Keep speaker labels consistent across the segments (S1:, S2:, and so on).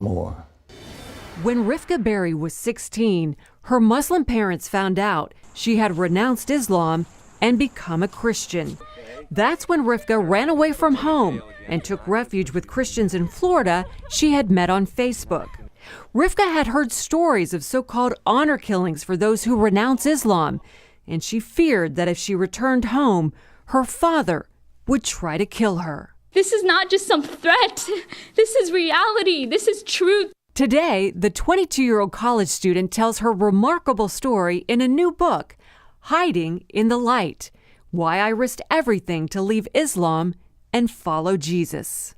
S1: more.
S2: When Rifqa Bary was 16, her Muslim parents found out she had renounced Islam and become a Christian. That's when Rifqa ran away from home and took refuge with Christians in Florida she had met on Facebook. Rifqa had heard stories of so-called honor killings for those who renounce Islam, and she feared that if she returned home, her father would try to kill her.
S3: This is not just some threat. This is reality. This is truth.
S2: Today, the 22-year-old college student tells her remarkable story in a new book, Hiding in the Light: Why I Risked Everything to Leave Islam and Follow Jesus.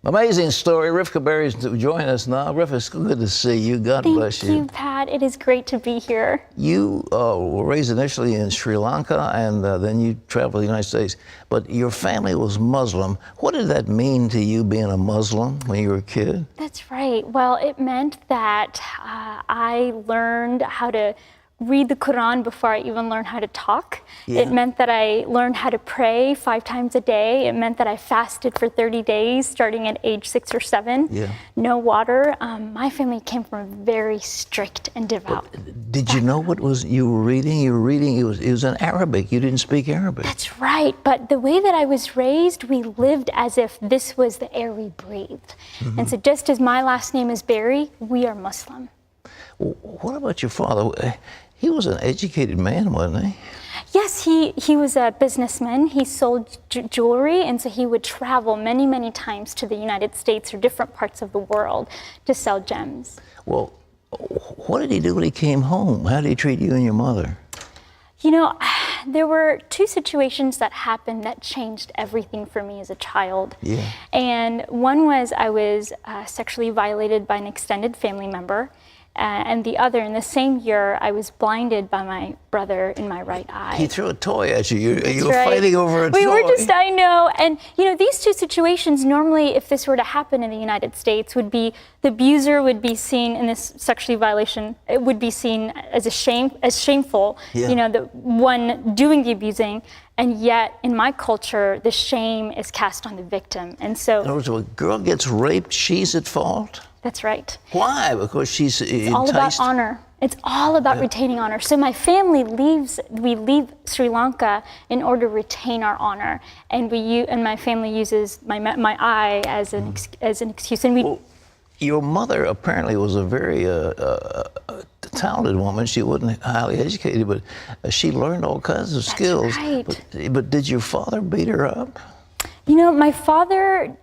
S1: Amazing story. Rifqa Bary's joining us now. Rifqa, it's good to see you. God bless you.
S3: Thank you, Pat. It is great to be here.
S1: You were raised initially in Sri Lanka, and then you traveled to the United States. But your family was Muslim. What did that mean to you, being a Muslim, when you were a kid?
S3: That's right. Well, it meant that I learned how to read the Quran before I even learned how to talk.
S1: Yeah.
S3: It meant that I learned how to pray 5 times a day. It meant that I fasted for 30 days starting at age 6 or 7.
S1: Yeah.
S3: No water. My family came from a very strict and devout.
S1: Did you know what was you were reading? You were reading, it was in Arabic. You didn't speak Arabic.
S3: That's right. But the way that I was raised, we lived as if this was the air we breathed. Mm-hmm. And so just as my last name is Bary, we are Muslim.
S1: Well, what about your father? He was an educated man, wasn't he?
S3: Yes, he was a businessman. He sold jewelry, and so he would travel many, many times to the United States or different parts of the world to sell gems.
S1: Well, what did he do when he came home? How did he treat you and your mother?
S3: You know, there were 2 situations that happened that changed everything for me as a child.
S1: Yeah.
S3: And one was I was sexually violated by an extended family member. And the other, in the same year, I was blinded by my brother in my right eye.
S1: He threw a toy at you. You were
S3: right.
S1: fighting over a toy.
S3: We were just, I know. And, you know, these 2 situations, normally, if this were to happen in the United States, would be the abuser would be seen in this sexually violation. It would be seen as shameful,
S1: Yeah.
S3: you know, the one doing the abusing. And yet, in my culture, the shame is cast on the victim. And so,
S1: in other words, when a girl gets raped, she's at fault?
S3: that's right.
S1: Why? Because she's enticed?
S3: It's all about honor. It's all about retaining honor. So my family we leave Sri Lanka in order to retain our honor, and my family uses my eye as an excuse. And
S1: Well, your mother apparently was a very talented woman. She wasn't highly educated, but she learned all kinds of skills.
S3: Right.
S1: But did your father beat her up?
S3: You know, my father,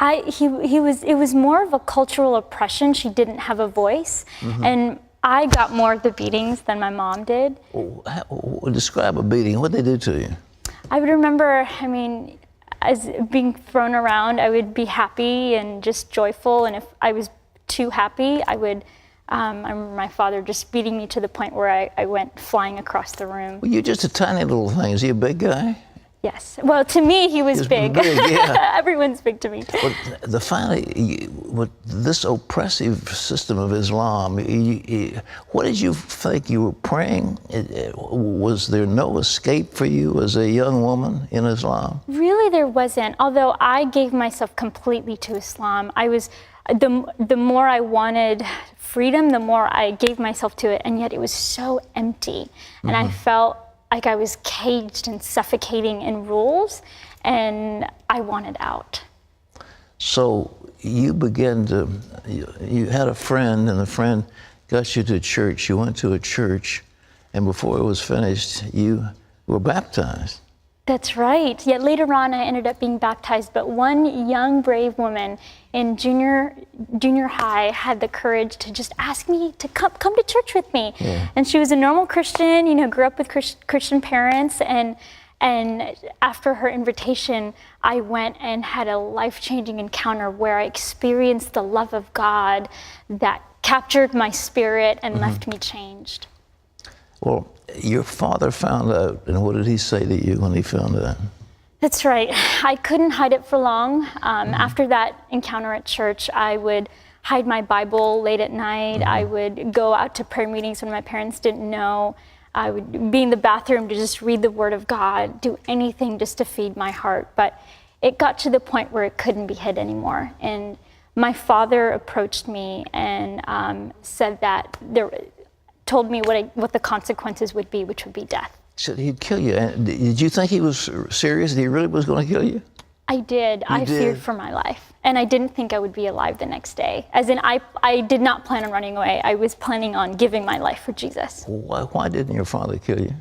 S3: it was more of a cultural oppression. She didn't have a voice, and I got more of the beatings than my mom did.
S1: Describe a beating. What did they do to you?
S3: I would remember, I mean, as being thrown around, I would be happy and just joyful, and if I was too happy, I remember my father just beating me to the point where I went flying across the room.
S1: Well, you're just a tiny little thing. Is he a big guy?
S3: Yes. Well, to me, he was big.
S1: Yeah.
S3: Everyone's big to me.
S1: But with this oppressive system of Islam, what did you think you were praying? Was there no escape for you as a young woman in Islam?
S3: Really, there wasn't. Although I gave myself completely to Islam, the more I wanted freedom, the more I gave myself to it, and yet it was so empty, and I felt like I was caged and suffocating in rules, and I wanted out.
S1: So you you had a friend, and the friend got you to church. You went to a church, and before it was finished, you were baptized.
S3: That's right. Yet later on, I ended up being baptized. But one young, brave woman in junior high had the courage to just ask me to come to church with me.
S1: Yeah.
S3: And she was a normal Christian, you know, grew up with Christian parents. And after her invitation, I went and had a life-changing encounter where I experienced the love of God that captured my spirit and left me changed.
S1: Well, your father found out, and what did he say to you when he found out?
S3: That's right. I couldn't hide it for long. After that encounter at church, I would hide my Bible late at night. I would go out to prayer meetings when my parents didn't know. I would be in the bathroom to just read the Word of God, do anything just to feed my heart. But it got to the point where it couldn't be hid anymore. And my father approached me and said that told me what the consequences would be, which would be death.
S1: Said he'd kill you. And did you think he was serious? That he really was going to kill you?
S3: I did. I feared for my life. And I didn't think I would be alive the next day. As in, I did not plan on running away. I was planning on giving my life for Jesus.
S1: Why didn't your father kill you?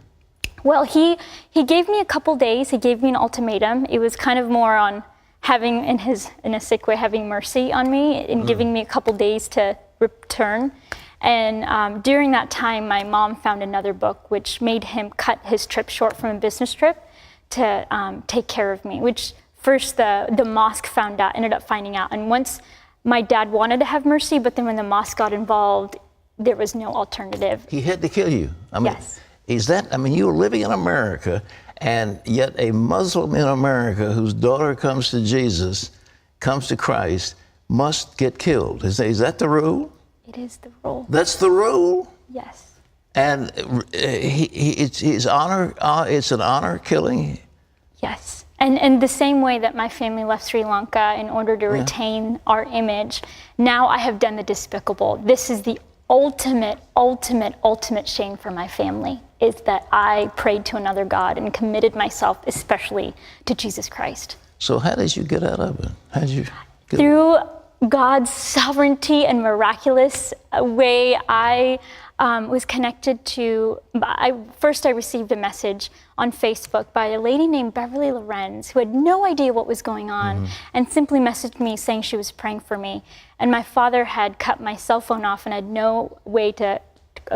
S3: Well, he gave me a couple days. He gave me an ultimatum. It was kind of more on having, in a sick way, having mercy on me and giving me a couple days to return. And during that time, my mom found another book, which made him cut his trip short from a business trip to take care of me, which first the mosque ended up finding out. And once my dad wanted to have mercy, but then when the mosque got involved, there was no alternative.
S1: He had to kill you. I mean,
S3: yes.
S1: You were living in America, and yet a Muslim in America whose daughter comes to Jesus, comes to Christ, must get killed. Is that the rule?
S3: It is the rule.
S1: That's the rule?
S3: Yes.
S1: And it's his honor, it's an honor killing?
S3: Yes. And the same way that my family left Sri Lanka in order to retain our image, now I have done the despicable. This is the ultimate shame for my family, is that I prayed to another God and committed myself especially to Jesus Christ.
S1: So how did you get out of it? How did you
S3: Through God's sovereignty and miraculous way, I was connected to, first I received a message on Facebook by a lady named Beverly Lorenz who had no idea what was going on and simply messaged me saying she was praying for me. And my father had cut my cell phone off and had no way to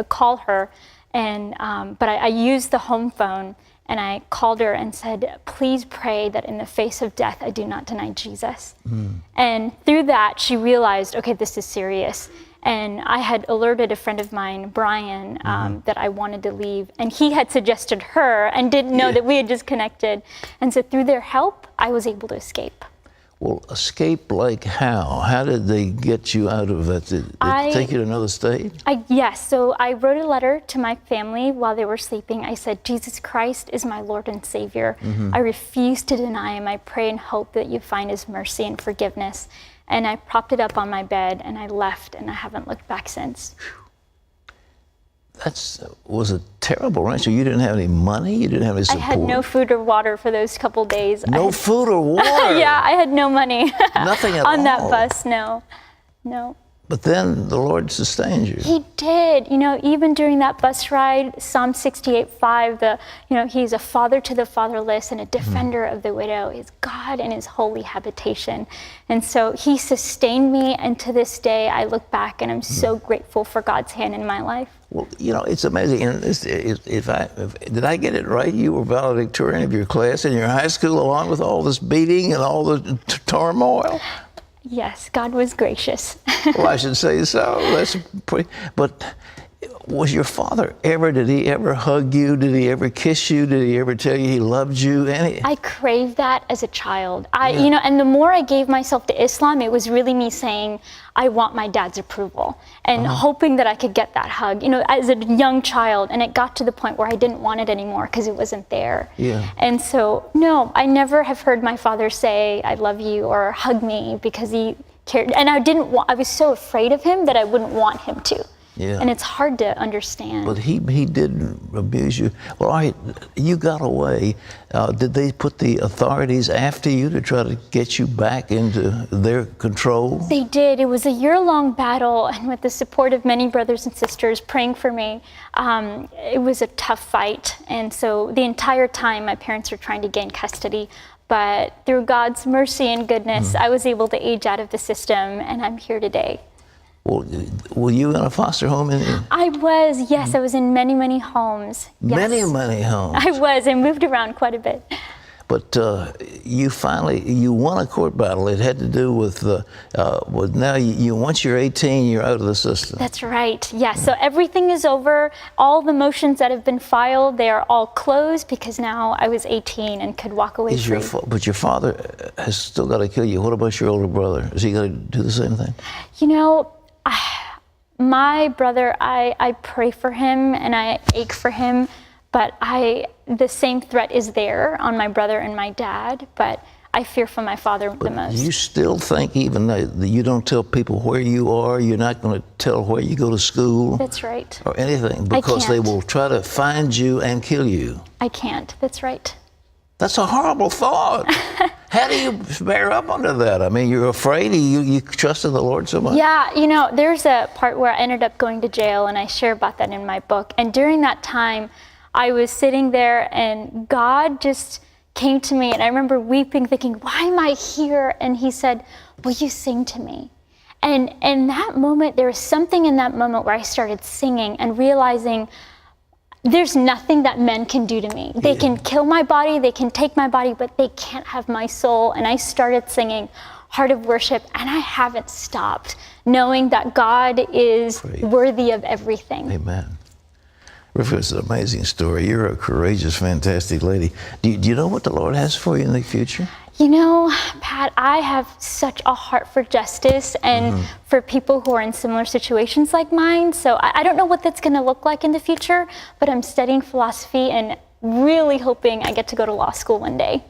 S3: call her. And but I used the home phone and I called her and said, please pray that in the face of death, I do not deny Jesus. And through that, she realized, okay, this is serious. And I had alerted a friend of mine, Brian, that I wanted to leave. And he had suggested her and didn't know that we had just connected. And so through their help, I was able to escape.
S1: Well, escape like how? How did they get you out of it? Did they take you to another state?
S3: Yes, so I wrote a letter to my family while they were sleeping. I said, Jesus Christ is my Lord and Savior. I refuse to deny him. I pray and hope that you find his mercy and forgiveness. And I propped it up on my bed and I left and I haven't looked back since.
S1: That was a terrible ranch. So you didn't have any money? You didn't have any support?
S3: I had no food or water for those couple days.
S1: No food or water?
S3: Yeah, I had no money.
S1: Nothing at all?
S3: On that bus, no.
S1: But then the Lord sustained you.
S3: He did. You know, even during that bus ride, Psalm 68:5, he's a father to the fatherless and a defender of the widow. He's God in his holy habitation. And so he sustained me. And to this day, I look back and I'm so grateful for God's hand in my life.
S1: Well, it's amazing. And did I get it right? You were valedictorian of your class in your high school along with all this beating and all the turmoil?
S3: Yes, God was gracious.
S1: Well, I should say so. That's pretty. But was your father did he ever hug you? Did he ever kiss you? Did he ever tell you he loved you?
S3: I craved that as a child. And the more I gave myself to Islam, it was really me saying, I want my dad's approval and hoping that I could get that hug, as a young child. And it got to the point where I didn't want it anymore because it wasn't there. Yeah. And so, no, I never have heard my father say, I love you or hug me because he cared. And I was so afraid of him that I wouldn't want him to. Yeah. And it's hard to understand.
S1: But he did abuse you. Well, all right, you got away. Did they put the authorities after you to try to get you back into their control?
S3: They did. It was a year-long battle, and with the support of many brothers and sisters praying for me, it was a tough fight. And so the entire time, my parents were trying to gain custody. But through God's mercy and goodness, I was able to age out of the system, and I'm here today.
S1: Well, were you in a foster home?
S3: I was, yes. I was in many, many homes. Yes.
S1: Many homes.
S3: I was. I moved around quite a bit.
S1: But you won a court battle. It had to do with now once you're 18, you're out of the system.
S3: That's right. Yes. So everything is over. All the motions that have been filed, they are all closed because now I was 18 and could walk away free.
S1: But your father has still got to kill you. What about your older brother? Is he going to do the same thing?
S3: My brother, I pray for him and I ache for him, but the same threat is there on my brother and my dad, but I fear for my father the most.
S1: You still think, even though you don't tell people where you are, you're not going to tell where you go to school?
S3: That's right.
S1: Or anything, because they will try to find you and kill you.
S3: I can't. That's right.
S1: That's a horrible thought. How do you bear up under that? I mean, you're afraid. You trusted the Lord so much.
S3: Yeah, you know, there's a part where I ended up going to jail, and I share about that in my book. And during that time, I was sitting there, and God just came to me, and I remember weeping, thinking, why am I here? And he said, will you sing to me? And in that moment, there was something in that moment where I started singing and realizing there's nothing that men can do to me. They can kill my body, they can take my body, but they can't have my soul. And I started singing Heart of Worship, and I haven't stopped, knowing that God is worthy of everything.
S1: Amen. Rifqa, it's an amazing story. You're a courageous, fantastic lady. Do you know what the Lord has for you in the future?
S3: You know, Pat, I have such a heart for justice and for people who are in similar situations like mine. So I don't know what that's going to look like in the future, but I'm studying philosophy and really hoping I get to go to law school one day.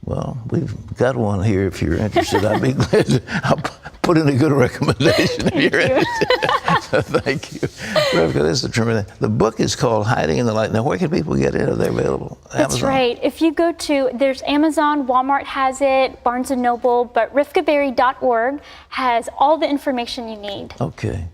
S3: Well,
S1: we've got one here if you're interested. I'd be glad to. I'll put in a good recommendation if you're interested. So thank you. Rifqa, this is a tremendous. The book is called Hiding in the Light. Now, where can people get it? Are they available?
S3: That's
S1: Amazon?
S3: right. If you go to, there's Amazon, Walmart has it, Barnes & Noble, but rifqabary.org has all the information you need.
S1: Okay.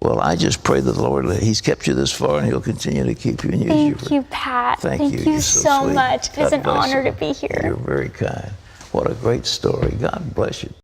S1: Well, I just pray that the Lord, He's kept you this far, and He'll continue to keep you and use you.
S3: Thank you, Pat.
S1: Thank you.
S3: you
S1: You're
S3: so
S1: sweet.
S3: much. It's an honor to be here.
S1: You're very kind. What a great story. God bless you.